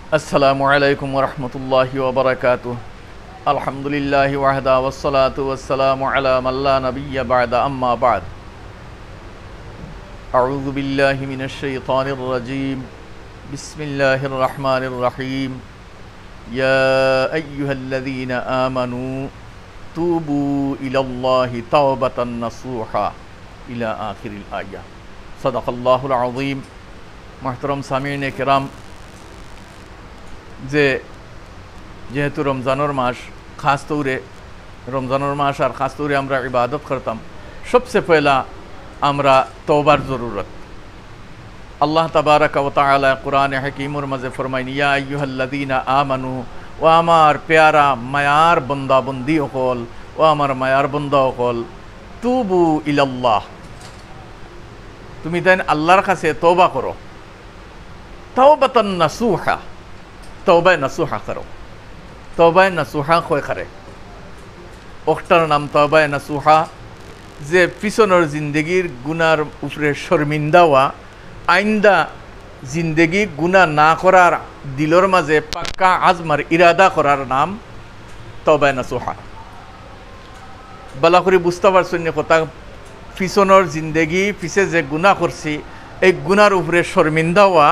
আসসালামু আলাইকুম ওয়া রাহমাতুল্লাহি ওয়া বারাকাতুহু। আলহামদুলিল্লাহি ওয়াহদা ওয়াসসালাতু ওয়াসসালামু আলা মান লা নাবিয়্যা বা'দা আম্মা বা'দ। আউযু বিল্লাহি মিনাশ শাইতানির রাজীম। বিসমিল্লাহির রাহমানির রহিম। ইয়া আইয়ুহাল্লাযীনা আমানু তুবু ইলাল্লাহি তাওবাতান নাসুহা ইলা আখিরিল আয়াহ। সাদাকাল্লাহুল আযীম। মুহতারাম সামিঈনে কিরাম, যেহেতু রমজানের মাস, খাস তৌরে রমজানের মাস আর খাস তৌরে আমরা ইবাদত করতাম, সবচেয়ে পয়লা আমরা তওবার জরুরত। আল্লাহ তাবারাকা ওয়া তাআলা কুরআনে হাকীমর মাঝে ফরমাইন, ইয়া আইয়ুহাল্লাযীনা আমানু, ও আমার পেয়ারা মায়ার বন্দা বন্দি হল, ও আমার মায়ার বন্দা হল, তুবু ইলাল্লাহ, তুমি দেন আল্লাহর কাছে তওবা করো। তাওবাতান নাসুহা, তওবায়ে নাসুহা করো। তওবায়ে নাসুহা কয় করে, ওটার নাম তওবায়ে নাসুহা, যে পিছনের জিন্দগির গুনার উপরে শর্মিন্দা হওয়া, আইন্দা জিন্দগি গুনাহ না করার দিলর মাঝে পাক্কা আজমার ইরাদা করার নাম তওবায়ে নাসুহা। বালা করে বুঝতে পারছেন কথা, পিছনের জিন্দগি পিছে যে গুনাহ করছি, এই গুনার উপরে শর্মিন্দা হওয়া,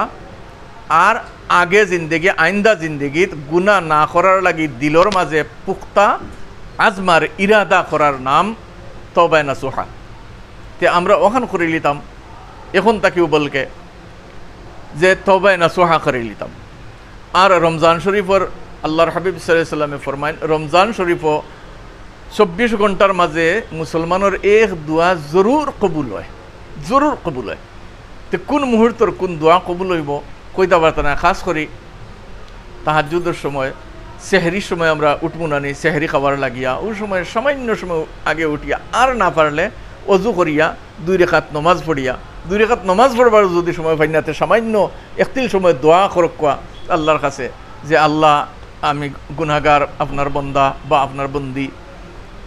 আর আগে জিন্দগি আইন্দা জিন্দগিত গুনাহ না করার লাগি দিলর মাঝে পুক্তা আজমার ইরাদা করার নাম তওবায়ে নাসুহা। তে আমরা ওখান করে লিতাম, এখন তাকেও বলকে যে তওবায়ে নাসুহা করে লিতাম। আর রমজান শরীফর আল্লাহর হাবিব সাল্লাল্লাহু আলাইহি ওয়াসাল্লামে ফরমাইন, রমজান শরীফও 24 ঘন্টার মাঝে মুসলমানের এক দোয়া জরুর কবুল হয়, জরুর কবুল হয়। তে কোন মুহূর্তর কোন দোয়া কবুল হইব কইতে পারতাম না। খাস করি তাহাজ্জুদের সময়, সেহরির সময় আমরা উঠবো না নি, সেহরি খাবার লাগিয়া ওই সময় সামান্য সময় আগে উঠিয়া, আর না পারলে অজু করিয়া 2 রাকাত নমাজ পড়িয়া, 2 রাকাত নমাজ পড়বার যদি সময় পাই না, সামান্য একতিল সময় দোয়া করক্কা আল্লাহর কাছে, যে আল্লাহ আমি গুনাহগার, আপনার বন্দা বা আপনার বন্দি,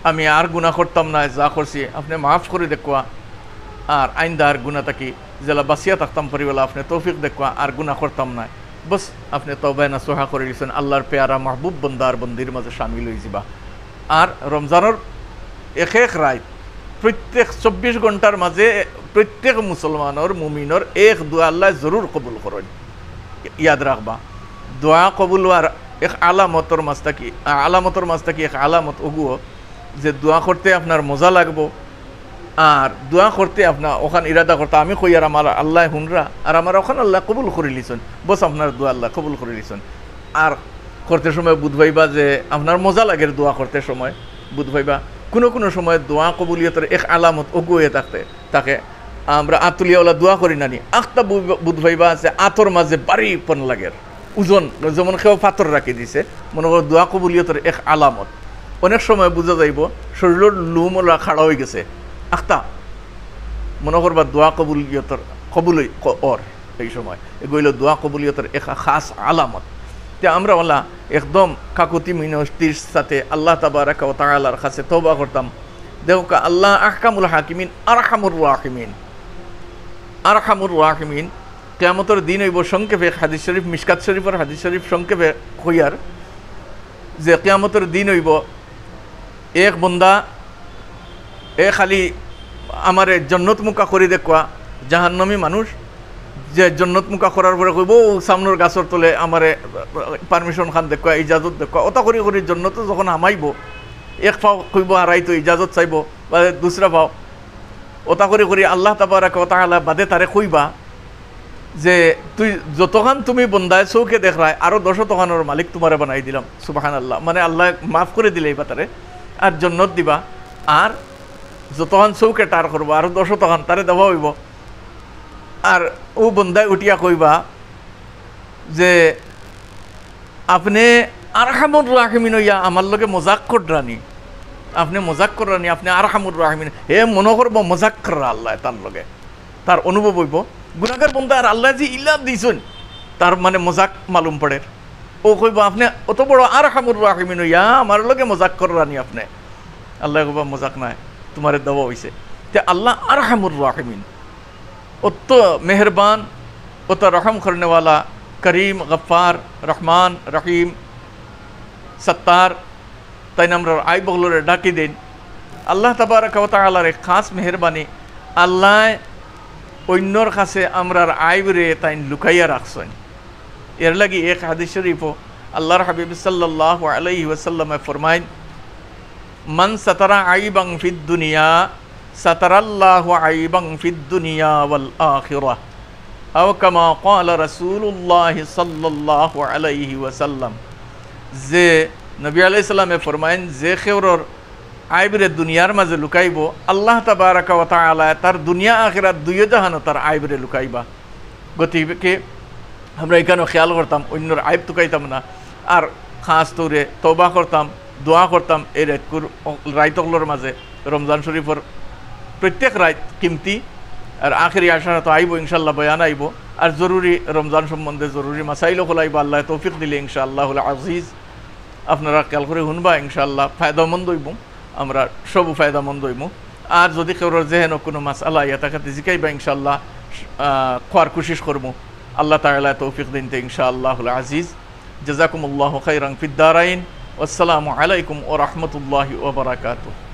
আমি আর গুনাহ করতাম না, যা করছি আপনি মাফ করে দেখুয়া, আর আইন্দা আর গুনাহ থাকি যেলা বাঁচিয়া থাকতাম পরিবেলা আপনি তৌফিক দেখুয়া, আর গুনাহ করতাম না, বস আপনি তওবায়ে নাসুহা করে দিয়েছেন, আল্লাহর পেয়ারা মাহবুব বন্দার বন্দির মাঝে শামিল হয়ে যাবা। আর রমজানের এক এক রাত, প্রত্যেক 24 ঘন্টার মাঝে প্রত্যেক মুসলমানের মুমিনের এক দোয়া আল্লাহ জরুর কবুল করেন। ইয়াদ রাখবা, দোয়া কবুল হওয়ার এক আলামতর মাঝ থাকি, এক আলামত ওগুও যে দোয়া করতে আপনার মজা লাগবো, আর দোয়া করতে আপনার ওখান ইরাদা করতে আমি কই আর আমার আল্লাহ হুনরা, আর আমার ওখান আল্লাহ কবুল করে লিছেন, বস আপনার দোয়া আল্লাহ কবুল করে লিছেন। আর করতে সময় বুধ ভাইবা যে আপনার মজা লাগে দোয়া করতে সময়, বুধ ভাইবা কোনো সময় দোয়া কবুলিয়তের এক আলামত ওগুয়ে তাকে আমরা আতুলিয়াওয়ালা দোয়া করি নানি, আখটা বুধ ভাইবা আছে আতর মাঝে বাড়িপন লাগের ওজন, যেমন কেউ পাথর রাখি দিছে, মনে করো দোয়া কবুলিয়তের এক আলামত। অনেক সময় বোঝা যাইব শরীরের লুমলা খাড়া হয়ে গেছে, আখতা মনে করবা দোয়া কবুলিয়তের কবুলই ওর, এই সময় এগুলো দোয়া কবুলিয়তের এক খাস আলামত। তে আমরা ওলা একদম কাকুতি মিনতির সাথে আল্লাহ তাবারাকা ওয়া তাআলার কাছে তওবা করতাম। দেখো আল্লাহ আহকামুল হাকিমিন আরহামুর রাহিমিন, আরহামুর রাহিমিন। কিয়ামতের দিন হইব সংক্ষেপে, হাদিস শরীফ মিশকাত শরীফের হাদিস শরীফ সংক্ষেপে কইয়ার যে কিয়ামতের দিন হইব এক বন্দা খালি আমারে জন্নত মুখা করে দেখুয়া, জাহান্নামী মানুষ যে জন্নত মুখা করার পরে কইব সামনের গাছর তলে আমারে পারমিশন খান দেখুয়া, ইজাজত দেখুয়া, ওটা করি করি জন্নত যখন হামাইব, এক পাও কইব হারাইতো ইজাজত চাইব, বা দুসরা পাও ওটা করি করি আল্লাহ তাবারাকা ওয়া তাআলা বাদে তারে কইবা যে তুই যতখান তুমি বন্দায় চৌকে দেখরায় আরো 10 তখানোর মালিক তোমারে বানাই দিলাম, সুবহানাল্লাহ। মানে আল্লাহ মাফ করে দিলে এইবা তারে, আর জন্নত দিবা, আর যতখান চৌকে টার করবো আরো 10 তখান তারে দেওয়া হইব। আর ও বন্দায় উঠিয়া কইবা যে আপনি আরহামুর রাহিমিন হইয়া আমার লগে মজাক কররানি, আপনি মজাক কররানি, আপনি আরহামুর রাহিমিন, হে মনে করবো মজাক করা আল্লাহ তার লগে, তার অনুভব হইব গুনাহগার বন্দা আর আল্লাহ যে ইল্লা দিয়েছেন তার মানে মজাক মালুম পড়ে। ও কইব আপনি অত বড় আরহামুর রাহিমিন হইয়া আমার লগে মজাক কররানি, আপনি আল্লাহ কইবা মজাক নাই, তোমারে দেওয়া হয়েছে। তে আল্লাহ আরহামুর রাহিমিন, অত মেহরবান, অত রহম করনেওয়ালা, করিম, গফফার, রহমান, রহিম, সত্তার, তাই আমরা আই বগলরে ডাকি দিন। আল্লাহ তাবারাকা ওয়া তাআলার এক খাস মেহরবানি, আল্লাহ অন্যর কাছে আমরার আইবরে তাই লুকাইয়া রাখছেন। এর লাগি এক হাদিস শরীফও আল্লাহর হাবিব সাল্লাল্লাহু আলাইহি ওয়াসাল্লামে ফরমাইন, মান সাতারা আইবাং ফিদ দুনিয়া সাতারাল্লাহু আইবাং ফিদ দুনিয়া ওয়াল আখিরাহ, আও কামা ক্বালা রাসূলুল্লাহ সাল্লাল্লাহু আলাইহি ওয়াসাল্লাম। যে নবী আলাইহিস সালামে ফরমাইন, যে খেউরর আইবরে দুনিয়ার মাঝে লুকাইব, আল্লাহ তাবারাকা ওয়া তাআলা তার দুনিয়া আখিরাত দুই জাহানও তার আইবরে লুকাইবা। গতিকে আমরা এখানেও খেয়াল করতাম, অন্যর আইব টুকাইতাম না, আর খাস তৌরে তওবা করতাম, দোয়া করতাম এই রাইতগুলোর মাঝে। রমজান শরীফর প্রত্যেক রাত কিমতি, আর আখেরি আশারা তো আইব ইনশাল্লাহ, বয়ান আইব, আর জরুরি রমজান সম্বন্ধে জরুরি মাসাইলও খোলাইব আল্লাহ তৌফিক দিলে ইনশাআল্লাহুল আজিজ। আপনারা খেয়াল করে শুনবা, ইনশাআল্লাহ ফায়দামন্দ হইব, আমরা সবু ফায়দামন্দ হইব। আর যদি কেউ যেহেন কোনো মাসালা ইয়া তাকাতে জিকাইবা ইনশাআল্লাহ খোয়ার কোশিশ করবো। আল্লাহ তাআলা তৌফিক দিনতে ইনশাআল্লাহুল আজিজ। জাযাকুমুল্লাহু খাইরান ফিদ দারাইন। আসসালামু আলাইকুম ওয়া রাহমাতুল্লাহি ওয়া বারাকাতুহু।